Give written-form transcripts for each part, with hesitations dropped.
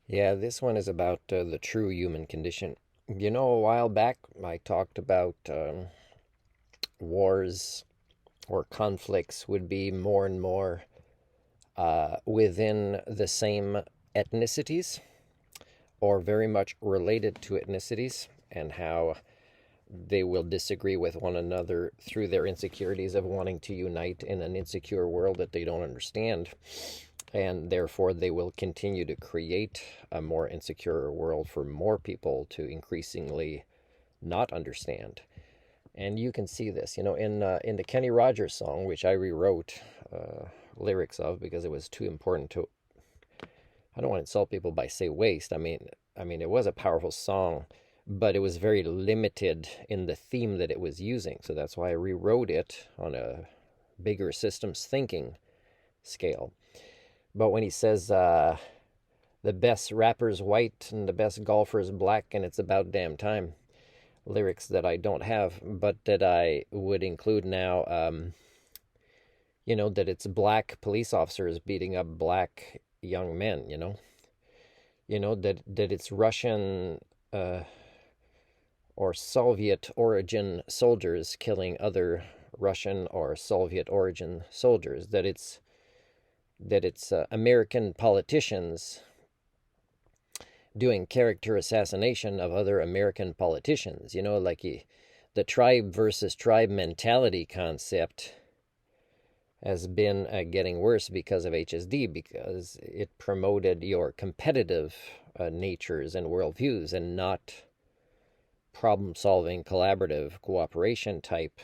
Yeah, this one is about the true human condition. You know, a while back I talked about wars or conflicts would be more and more within the same ethnicities or very much related to ethnicities, and how they will disagree with one another through their insecurities of wanting to unite in an insecure world that they don't understand. And therefore, they will continue to create a more insecure world for more people to increasingly not understand. And you can see this, in the Kenny Rogers song, which I rewrote lyrics of because it was too important to. I don't want to insult people by say waste. I mean, it was a powerful song, but it was very limited in the theme that it was using. So that's why I rewrote it on a bigger systems thinking scale. But when he says the best rapper's white and the best golfer's black, and it's about damn time, lyrics that I don't have, but that I would include now. That it's black police officers beating up black young men. That it's Russian or Soviet origin soldiers killing other Russian or Soviet origin soldiers. That it's American politicians doing character assassination of other American politicians. Like the tribe versus tribe mentality concept has been getting worse because of HSD, because it promoted your competitive natures and worldviews and not problem solving, collaborative, cooperation type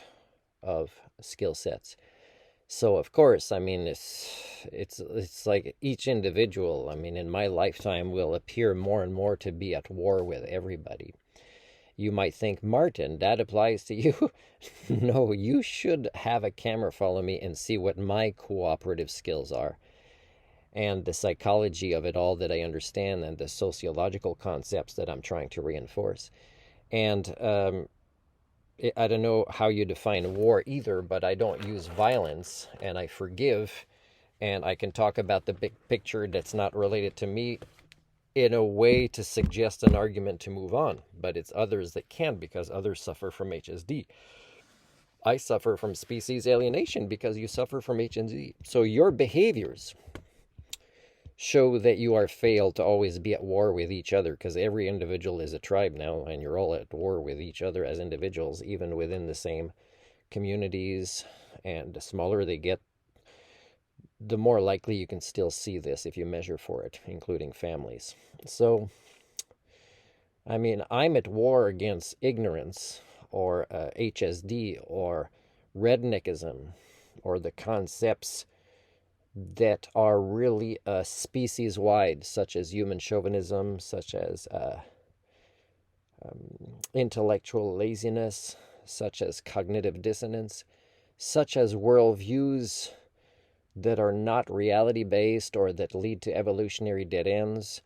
of skill sets. So of course, I mean, it's like each individual, I mean, in my lifetime will appear more and more to be at war with everybody. You might think, Martin, that applies to you. No, you should have a camera follow me and see what my cooperative skills are and the psychology of it all that I understand and the sociological concepts that I'm trying to reinforce. And I don't know how you define war either, but I don't use violence and I forgive, and I can talk about the big picture that's not related to me in a way to suggest an argument to move on. But it's others that can't because others suffer from HSD. I suffer from species alienation because you suffer from HSD. So your behaviors show that you are failed to always be at war with each other, because every individual is a tribe now, and you're all at war with each other as individuals, even within the same communities. And the smaller they get, the more likely you can still see this if you measure for it, including families. So, I mean, I'm at war against ignorance or HSD or redneckism or the concepts that are really species wide, such as human chauvinism, such as intellectual laziness, such as cognitive dissonance, such as worldviews that are not reality based or that lead to evolutionary dead ends.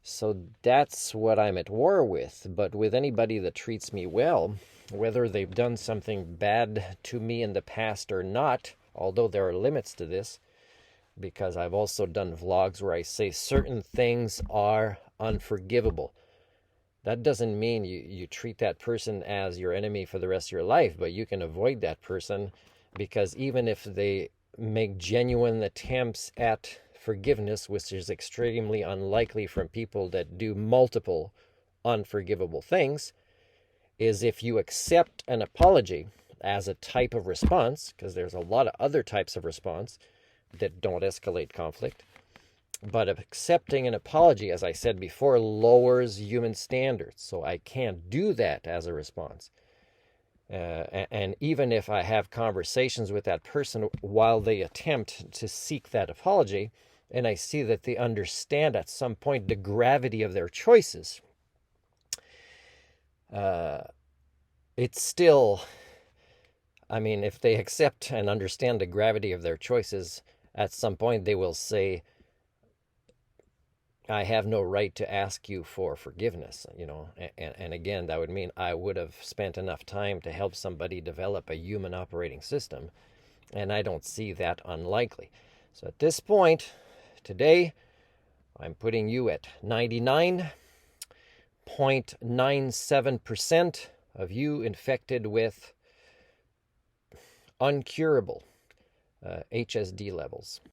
So that's what I'm at war with. But with anybody that treats me well, whether they've done something bad to me in the past or not, although there are limits to this, because I've also done vlogs where I say certain things are unforgivable. That doesn't mean you treat that person as your enemy for the rest of your life, but you can avoid that person, because even if they make genuine attempts at forgiveness, which is extremely unlikely from people that do multiple unforgivable things, is if you accept an apology as a type of response, because there's a lot of other types of response that don't escalate conflict. But accepting an apology, as I said before, lowers human standards. So I can't do that as a response. And even if I have conversations with that person while they attempt to seek that apology, and I see that they understand at some point the gravity of their choices, it's still, I mean, if they accept and understand the gravity of their choices, at some point they will say, I have no right to ask you for forgiveness, and again, that would mean I would have spent enough time to help somebody develop a human operating system, and I don't see that unlikely. So at this point, today, I'm putting you at 99.97% of you infected with uncurable HSD levels.